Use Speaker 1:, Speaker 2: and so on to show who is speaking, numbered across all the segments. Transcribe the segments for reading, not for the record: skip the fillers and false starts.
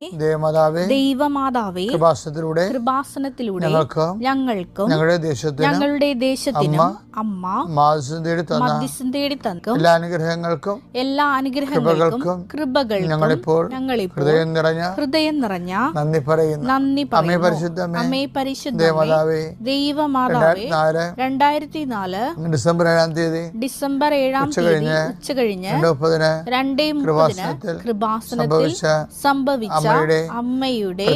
Speaker 1: ദൈവമാതാവേ, കൃപാസനത്തിലൂടെ ഞങ്ങൾക്കും ഞങ്ങളുടെ ദേശത്തിനും അമ്മ മധ്യസ്ഥം തേടി തന്ന എല്ലാ അനുഗ്രഹങ്ങൾക്കും കൃപകൾക്കും ഞങ്ങളിപ്പോൾ ഹൃദയം നിറഞ്ഞ നന്ദി പറയുന്നു. അമ്മേ പരിശുദ്ധമേ, ദൈവമാതാവേ, 2004 ഡിസംബർ 7 ഉച്ചകഴിഞ്ഞ് 2:30 കൃപാസനത്തിൽ സംഭവിച്ച അമ്മയുടെ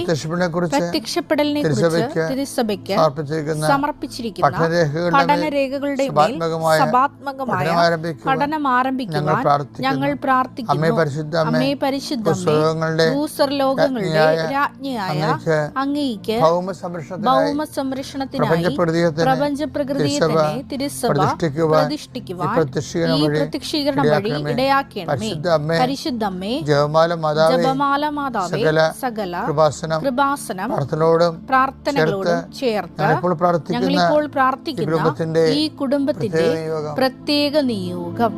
Speaker 1: പ്രത്യക്ഷപ്പെടലിനെ കുറിച്ച് തിരുസഭയ്ക്ക് സമർപ്പിച്ചിരിക്കുന്ന പഠനരേഖകളുടെ മേൽ സഭാത്മകമായ പഠനം ആരംഭിക്കുവാൻ ഞങ്ങൾ പ്രാർത്ഥിക്കുന്നു. അമ്മേ പരിശുദ്ധമേ, ഭൂസ്വർലോകങ്ങളുടെ രാജ്ഞിയായ അങ്ങേയ്ക്ക് ഭൗമ സംരക്ഷണത്തിനായി പ്രപഞ്ച പ്രകൃതിയെ തന്നെ തിരുസഭ പ്രതിഷ്ഠിക്കുവാൻ ഈ പ്രത്യക്ഷീകരണം വഴി ഇടയാക്കണമേ. പരിശുദ്ധമ്മേ, ജപമാല മാതാവേ, സകല കൃപാസനം പ്രാർത്ഥനകളോടും ചേർത്ത് ഞങ്ങളിപ്പോൾ പ്രാർത്ഥിക്കുന്ന ഈ കുടുംബത്തിന്റെ പ്രത്യേക നിയോഗം.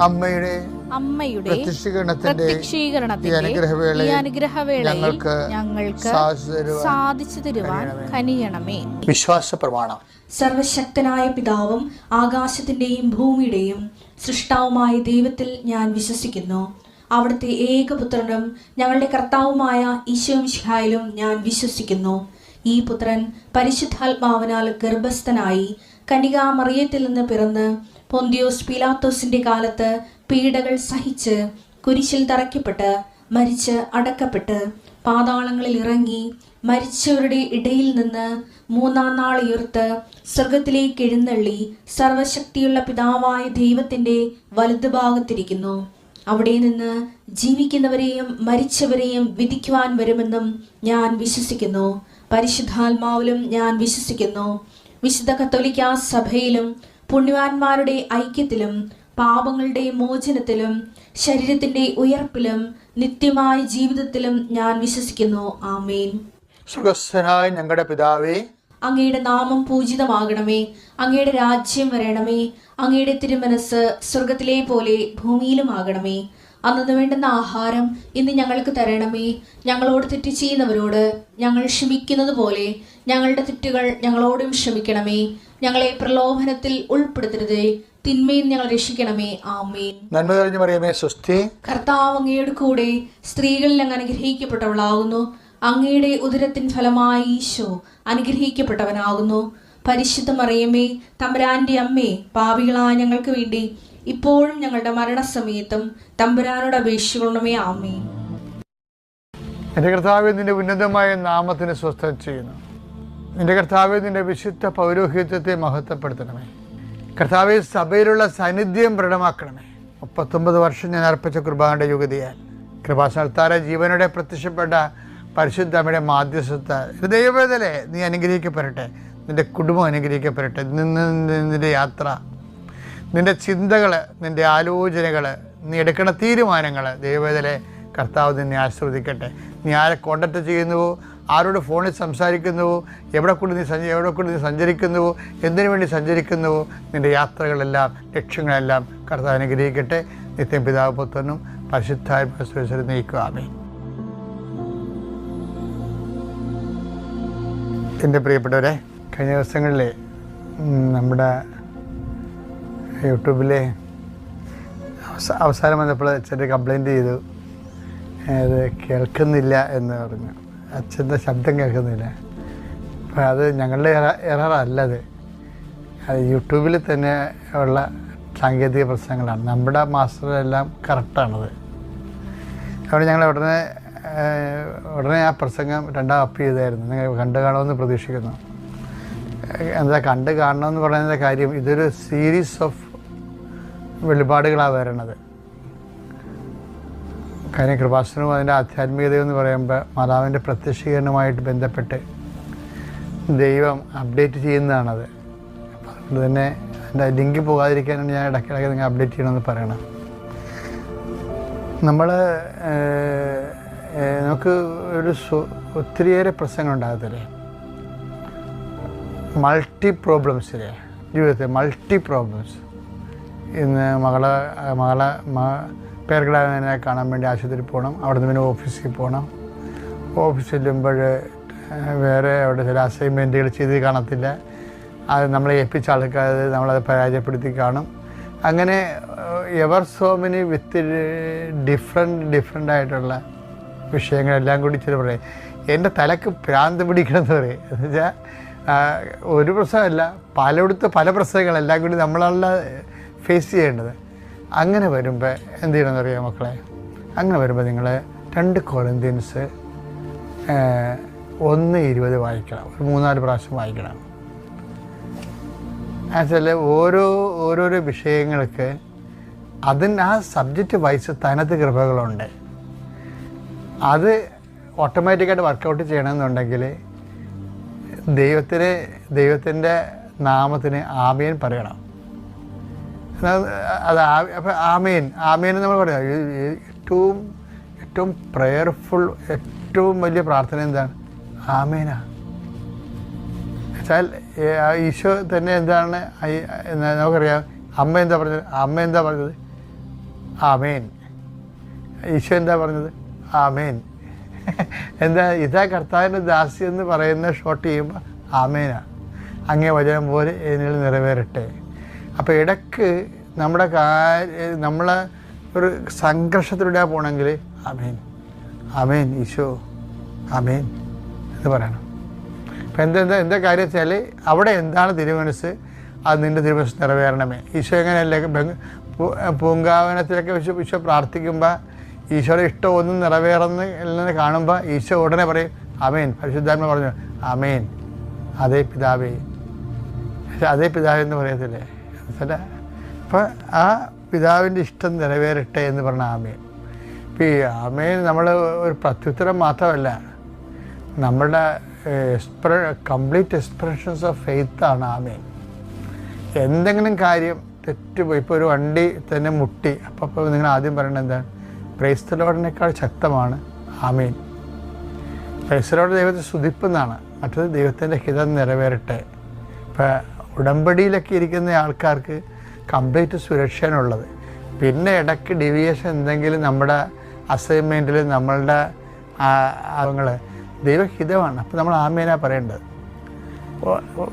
Speaker 1: അമ്മയുടെ പ്രത്യക്ഷീകരണത്തിന്റെ ഈ അനുഗ്രഹവേളയിൽ ഞങ്ങൾക്ക് സാധിച്ചു തരുവാൻ കനിയണമേ.
Speaker 2: വിശ്വാസ പ്രമാണം.
Speaker 3: സർവശക്തനായ പിതാവും ആകാശത്തിന്റെയും ഭൂമിയുടെയും സൃഷ്ടാവുമായ ദൈവത്തിൽ ഞാൻ വിശ്വസിക്കുന്നു. അവിടുത്തെ ഏകപുത്രനും ഞങ്ങളുടെ കർത്താവുമായ ഈശോമിശിഹായിലും ഞാൻ വിശ്വസിക്കുന്നു. ഈ പുത്രൻ പരിശുദ്ധാത്മാവിനാൽ ഗർഭസ്ഥനായി കന്യകാമറിയത്തിൽ നിന്ന് പിറന്ന് പൊന്തിയോസ് പീലാത്തോസിന്റെ കാലത്ത് പീഡകൾ സഹിച്ച് കുരിശിൽ തറയ്ക്കപ്പെട്ട് മരിച്ച് അടക്കപ്പെട്ട് പാതാളങ്ങളിൽ ഇറങ്ങി മരിച്ചവരുടെ ഇടയിൽ നിന്ന് 3-ാം നാൾ ഉയർത്ത് സ്വർഗത്തിലേക്ക് എഴുന്നള്ളി സർവശക്തിയുള്ള പിതാവായ ദൈവത്തിന്റെ വലതുഭാഗത്തിരിക്കുന്നു. അവിടെ നിന്ന് ജീവിക്കുന്നവരെയും മരിച്ചവരെയും വിധിക്കുവാൻ വരുമെന്നും ഞാൻ വിശ്വസിക്കുന്നു. പരിശുദ്ധാത്മാവിലും ഞാൻ വിശ്വസിക്കുന്നു. വിശുദ്ധ കത്തോലിക്കാ സഭയിലും പുണ്യവാന്മാരുടെ ഐക്യത്തിലും പാപങ്ങളുടെ മോചനത്തിലും ശരീരത്തിന്റെ ഉയർപ്പിലും നിത്യമായ ജീവിതത്തിലും ഞാൻ വിശ്വസിക്കുന്നു. ആമേൻ.
Speaker 2: സ്വർഗ്ഗസ്ഥനായ ഞങ്ങളുടെ പിതാവേ,
Speaker 3: അങ്ങയുടെ നാമം പൂജിതമാകണമേ. അങ്ങയുടെ രാജ്യം വരണമേ. അങ്ങയുടെ തിരുമനസ് സ്വർഗത്തിലെ പോലെ ഭൂമിയിലും ആകണമേ. അന്നു വേണ്ടുന്ന ആഹാരം ഇന്ന് ഞങ്ങൾക്ക് തരണമേ. ഞങ്ങളോട് തെറ്റ് ചെയ്യുന്നവരോട് ഞങ്ങൾ ക്ഷമിക്കുന്നത് പോലെ ഞങ്ങളുടെ തെറ്റുകൾ ഞങ്ങളോടും ക്ഷമിക്കണമേ. ഞങ്ങളെ പ്രലോഭനത്തിൽ ഉൾപ്പെടുത്തരുതേ, തിന്മയിൽ ഞങ്ങൾ രക്ഷിക്കണമേ. ആമേൻ.
Speaker 2: നന്മ നിറഞ്ഞ മറിയമേ, സ്വസ്തി.
Speaker 3: കർത്താവ് അങ്ങയുടെ കൂടെ സ്ത്രീകളിൽ അങ്ങ് അനുഗ്രഹിക്കപ്പെട്ടവളാകുന്നു. അങ്ങയുടെ ഉദരത്തിൻ ഫലമായി ഈശോ അനുഗ്രഹിക്കപ്പെട്ടവനാകുന്നു. പരിശുദ്ധ മറിയമേ, തമ്പുരാന്റെ അമ്മേ, പാപികളായ ഞങ്ങൾക്ക് വേണ്ടി ഇപ്പോഴും ഞങ്ങളുടെ മരണസമയത്തും തമ്പുരാനോട് അപേക്ഷിക്കണമേ. ആമേൻ.
Speaker 2: എൻ്റെ കർത്താവേ, നിന്റെ ഉന്നതമായ നാമത്തിന് സ്വസ്ഥം ചെയ്യുന്നു. നിന്റെ കർത്താവേ, നിന്റെ വിശുദ്ധ പൗരോഹിത്യത്തെ മഹത്വപ്പെടുത്തണമേ. കർത്താവേ, സഭയിലുള്ള സാന്നിധ്യം ദൃഢമാക്കണമേ. 39 വർഷം ഞാൻ അർപ്പിച്ച കുർബാനയുടെ യുഗതിയാൽ കൃപാസനത്താര ജീവനോടെ പ്രത്യക്ഷപ്പെട്ട പരിശുദ്ധ അമ്മയുടെ മാധ്യസ്ഥ ഹൃദയവേദനെ നീ അനുഗ്രഹിക്കപ്പെടട്ടെ. നിന്റെ കുടുംബം അനുഗ്രഹിക്കപ്പെടട്ടെ. നിന്റെ യാത്ര, നിന്റെ ചിന്തകൾ, നിന്റെ ആലോചനകൾ, നീ എടുക്കുന്ന തീരുമാനങ്ങൾ ദൈവവേദനെ കർത്താവ് നിന്നെ ആശീർവദിക്കട്ടെ. നീ ആരെ കോണ്ടാക്ട് ചെയ്യുന്നുവോ, ആരോട് ഫോണിൽ സംസാരിക്കുന്നുവോ, എവിടെ കൊണ്ട് നീ സഞ്ചരിക്കുന്നുവോ, എന്തിനു വേണ്ടി സഞ്ചരിക്കുന്നുവോ, നിൻ്റെ യാത്രകളെല്ലാം ലക്ഷ്യങ്ങളെല്ലാം കർത്താവ് അനുഗ്രഹിക്കട്ടെ. നിത്യം പിതാവ് പുത്രനും പരിശുദ്ധാത്മാവിലും നയിക്കുക. ആമേൻ. എൻ്റെ പ്രിയപ്പെട്ടവരെ, കഴിഞ്ഞ ദിവസങ്ങളിൽ നമ്മുടെ യൂട്യൂബിലെ അവസാനം വന്നപ്പോൾ അച്ഛൻ്റെ കംപ്ലൈൻറ്റ് ചെയ്തു, അത് കേൾക്കുന്നില്ല എന്ന് പറഞ്ഞു. അച്ഛൻ്റെ ശബ്ദം കേൾക്കുന്നില്ല. അപ്പോൾ അത് ഞങ്ങളുടെ എററല്ലത്. അത് യൂട്യൂബിൽ തന്നെ ഉള്ള സാങ്കേതിക പ്രശ്നങ്ങളാണ്. നമ്മുടെ മാസ്റ്ററെല്ലാം കറക്റ്റാണത്. അവിടെ ഞങ്ങൾ ഉടനെ ആ പ്രസംഗം രണ്ടാം അപ്പ് ചെയ്തായിരുന്നു. നിങ്ങൾ കണ്ടു കാണുമെന്ന് പ്രതീക്ഷിക്കുന്നു. എന്താ കണ്ടു കാണണമെന്ന് പറയുന്ന കാര്യം, ഇതൊരു സീരീസ് ഓഫ് വെളിപാടുകളാണ് വരണത്. കാര്യം കൃപാസനവും അതിൻ്റെ ആധ്യാത്മികതയെന്ന് പറയുമ്പോൾ മാതാവിൻ്റെ പ്രത്യക്ഷീകരണവുമായിട്ട് ബന്ധപ്പെട്ട് ദൈവം അപ്ഡേറ്റ് ചെയ്യുന്നതാണത്. അപ്പോൾ അതുകൊണ്ട് തന്നെ അതിൻ്റെ ലിങ്ക് പോകാതിരിക്കാനാണ് ഞാൻ ഇടയ്ക്കിടയ്ക്ക് നിങ്ങൾ അപ്ഡേറ്റ് ചെയ്യണമെന്ന് പറയണം. നമുക്ക് ഒത്തിരിയേറെ പ്രശ്നങ്ങൾ ഉണ്ടാകത്തില്ലേ, മൾട്ടി പ്രോബ്ലംസില്ലേ ജീവിതത്തിൽ, മൾട്ടി പ്രോബ്ലംസ്. ഇന്ന് മകളെ പേർക്കിടാവിനെ കാണാൻ വേണ്ടി ആശുപത്രിയിൽ പോകണം, അവിടെ നിന്ന് പിന്നെ ഓഫീസിൽ പോകണം. ഓഫീസിൽ ചെല്ലുമ്പോൾ വേറെ അവിടെ ചില അസൈൻമെൻറ്റുകൾ ചെയ്ത് കാണത്തില്ല, അത് നമ്മളെ ഏൽപ്പിച്ച ആൾക്കാർ നമ്മളത് പരാജയപ്പെടുത്തി കാണും. അങ്ങനെ എവർ സോ മെനി വിത്ത് ഡിഫറെൻ്റ് ആയിട്ടുള്ള വിഷയങ്ങളെല്ലാം കൂടി ചില പറയും. എൻ്റെ തലക്ക് ഭ്രാന്ത് പിടിക്കണമെന്ന് പറയും. എന്ന് വെച്ചാൽ ഒരു പ്രശ്നമല്ല, പല പ്രശ്നങ്ങളെല്ലാം കൂടി നമ്മളല്ല ഫേസ് ചെയ്യേണ്ടത്. അങ്ങനെ വരുമ്പോൾ എന്ത് ചെയ്യണമെന്ന് അറിയാം മക്കളെ? അങ്ങനെ വരുമ്പോൾ നിങ്ങൾ 2 കൊരിന്ത്യൻസ് 1:20 വായിക്കണം, ഒരു 3-4 പ്രാവശ്യം വായിക്കണം. എന്നുവെച്ചാൽ ഓരോരോ വിഷയങ്ങൾക്ക് ആ സബ്ജക്റ്റ് വൈസ് തനത് കൃപകളുണ്ട്. അത് ഓട്ടോമാറ്റിക്കായിട്ട് വർക്കൗട്ട് ചെയ്യണമെന്നുണ്ടെങ്കിൽ ദൈവത്തിൻ്റെ നാമത്തിന് ആമേൻ പറയണം. അത് അപ്പം ആമേൻ നമ്മൾ പറയാം. ഏറ്റവും പ്രെയർഫുൾ, ഏറ്റവും വലിയ പ്രാർത്ഥന എന്താണ്? ആമേനാ. വെച്ചാൽ ഈശോ തന്നെ എന്താണ് നമുക്കറിയാം. അമ്മ എന്താ പറഞ്ഞത്? ആമേൻ. ഈശോ എന്താ പറഞ്ഞത്? ആമേൻ. ഇതാ കർത്താവിൻ്റെ ദാസി എന്ന് പറയുന്ന ഷോട്ട് ചെയ്യുമ്പോൾ ആമേനാ. അങ്ങേ വചനം പോലെ എന്നിൽ നിറവേറട്ടെ. അപ്പോൾ ഇടയ്ക്ക് നമ്മളെ ഒരു സംഘർഷത്തിലൂടെ പോകണമെങ്കിൽ ആമേൻ ഈശോ ആമേൻ എന്ന് പറയണം. അപ്പം എന്താ കാര്യം വെച്ചാൽ അവിടെ എന്താണ് തിരുമനസ്, അത് നിൻ്റെ തിരുമനസ് നിറവേറണമേ. ഈശോ എങ്ങനെയല്ലേ പൂങ്കാവനത്തിലൊക്കെ ഈശോ പ്രാർത്ഥിക്കുമ്പോൾ ഈശോയുടെ ഇഷ്ടം ഒന്നും നിറവേറുന്ന കാണുമ്പോൾ ഈശോ ഉടനെ പറയും ആമേൻ. പരിശുദ്ധാത്മ പറഞ്ഞു ആമേൻ, അതേ പിതാവേ എന്ന് പറയത്തില്ലേ? അപ്പം ആ പിതാവിൻ്റെ ഇഷ്ടം നിറവേറട്ടെ എന്ന് പറഞ്ഞ ആമേൻ. ഇപ്പം ഈ ആമേൻ നമ്മൾ ഒരു പ്രത്യുത്തരം മാത്രമല്ല, നമ്മുടെ കംപ്ലീറ്റ് എക്സ്പ്രഷൻസ് ഓഫ് ഫെയ്ത്താണ് ആമേൻ. എന്തെങ്കിലും കാര്യം തെറ്റുപോയി, ഇപ്പോൾ ഒരു വണ്ടി തന്നെ മുട്ടി, അപ്പോൾ നിങ്ങൾ ആദ്യം പറയണത് എന്താണ്? പ്രൈസ് ദി ലോർഡിനേക്കാൾ ശക്തമാണ് ആമേൻ. പ്രൈസ് ദി ലോർഡ് ദൈവത്തെ സ്തുതിപ്പെന്നാണ്, മറ്റത് ദൈവത്തിൻ്റെ ഹിതം നിറവേറട്ടെ. ഇപ്പം ഉടമ്പടിയിലൊക്കെ ഇരിക്കുന്ന ആൾക്കാർക്ക് കംപ്ലീറ്റ് സുരക്ഷയാണുള്ളത്. പിന്നെ ഇടയ്ക്ക് ഡീവിയേഷൻ എന്തെങ്കിലും നമ്മുടെ അസൈൻമെൻറ്റിൽ നമ്മളുടെ ദൈവഹിതമാണ്. അപ്പോൾ നമ്മൾ ആമേനാ പറയേണ്ടത്.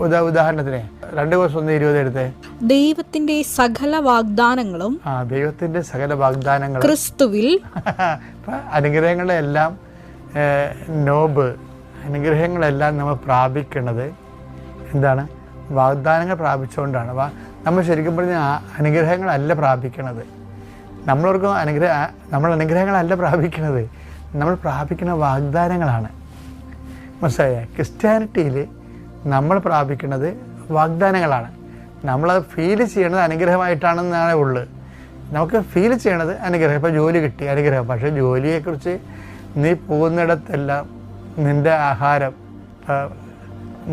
Speaker 2: ഉദാഹരണത്തിന് 2:1:20 എടുത്തേ.
Speaker 1: ദൈവത്തിന്റെ സകല വാഗ്ദാനങ്ങളും ക്രിസ്തുവിൽ.
Speaker 2: അനുഗ്രഹങ്ങളെല്ലാം അനുഗ്രഹങ്ങളെല്ലാം നമ്മൾ പ്രാപിക്കുന്നത് എന്താണ്? വാഗ്ദാനങ്ങൾ പ്രാപിച്ചുകൊണ്ടാണ്. നമ്മൾ ശരിക്കും പറഞ്ഞാൽ അനുഗ്രഹങ്ങളല്ല പ്രാപിക്കണത്. നമ്മൾ അനുഗ്രഹങ്ങളല്ല പ്രാപിക്കുന്നത്, നമ്മൾ പ്രാപിക്കുന്ന വാഗ്ദാനങ്ങളാണ്. മനസ്സിലായ? ക്രിസ്ത്യാനിറ്റിയിൽ നമ്മൾ പ്രാപിക്കുന്നത് വാഗ്ദാനങ്ങളാണ്. നമ്മളത് ഫീൽ ചെയ്യണത് അനുഗ്രഹമായിട്ടാണെന്നാണ് ഉള്ളത്. നമുക്ക് ഫീൽ ചെയ്യണത് അനുഗ്രഹം. ഇപ്പോൾ ജോലി കിട്ടി അനുഗ്രഹം, പക്ഷേ ജോലിയെക്കുറിച്ച് നീ പോകുന്നിടത്തെല്ലാം നിൻ്റെ ആഹാരം,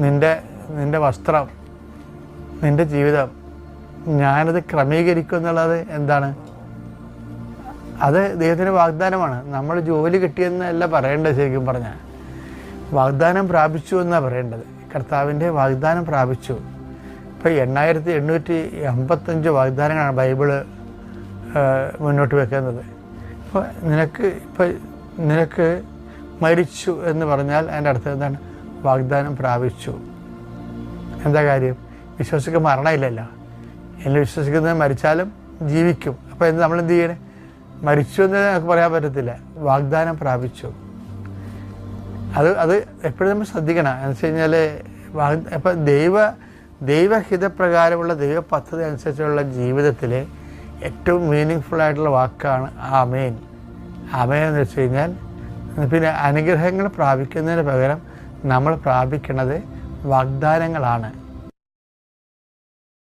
Speaker 2: നിൻ്റെ വസ്ത്രം, നിൻ്റെ ജീവിതം ഞാനത് ക്രമീകരിക്കും എന്നുള്ളത് എന്താണ്? അത് ദൈവത്തിൻ്റെ വാഗ്ദാനമാണ്. നമ്മൾ ജോലി കിട്ടിയെന്നല്ല പറയേണ്ടത്. ശരിക്കും പറഞ്ഞാൽ വാഗ്ദാനം പ്രാപിച്ചു എന്നാണ് പറയേണ്ടത്. കർത്താവിൻ്റെ വാഗ്ദാനം പ്രാപിച്ചു. ഇപ്പോൾ 8855 വാഗ്ദാനങ്ങളാണ് ബൈബിള് മുന്നോട്ട് വെക്കുന്നത്. അപ്പോൾ നിനക്ക് മരിച്ചു എന്ന് പറഞ്ഞാൽ അതിൻ്റെ അർത്ഥം എന്താണ്? വാഗ്ദാനം പ്രാപിച്ചു. എന്താ കാര്യം? വിശ്വസിക്ക് മരണമില്ലല്ലോ. എന്നെ വിശ്വസിക്കുന്നത് മരിച്ചാലും ജീവിക്കും. അപ്പോൾ നമ്മളെന്ത് ചെയ്യണേ? മരിച്ചു എന്ന് നമുക്ക് പറയാൻ പറ്റത്തില്ല, വാഗ്ദാനം പ്രാപിച്ചു. അത് എപ്പോഴും നമ്മൾ ശ്രദ്ധിക്കണം. എന്ന് വെച്ച് കഴിഞ്ഞാൽ ഇപ്പം ദൈവഹിതപ്രകാരമുള്ള ദൈവ പദ്ധതി അനുസരിച്ചുള്ള ജീവിതത്തിലെ ഏറ്റവും മീനിങ് ഫുള്ളായിട്ടുള്ള വാക്കാണ് ആമേൻ. ആമേൻ എന്ന് വെച്ച് കഴിഞ്ഞാൽ പിന്നെ അനുഗ്രഹങ്ങൾ പ്രാപിക്കുന്നതിന് പകരം നമ്മൾ പ്രാപിക്കുന്നത് വാഗ്ദാനങ്ങളാണ്.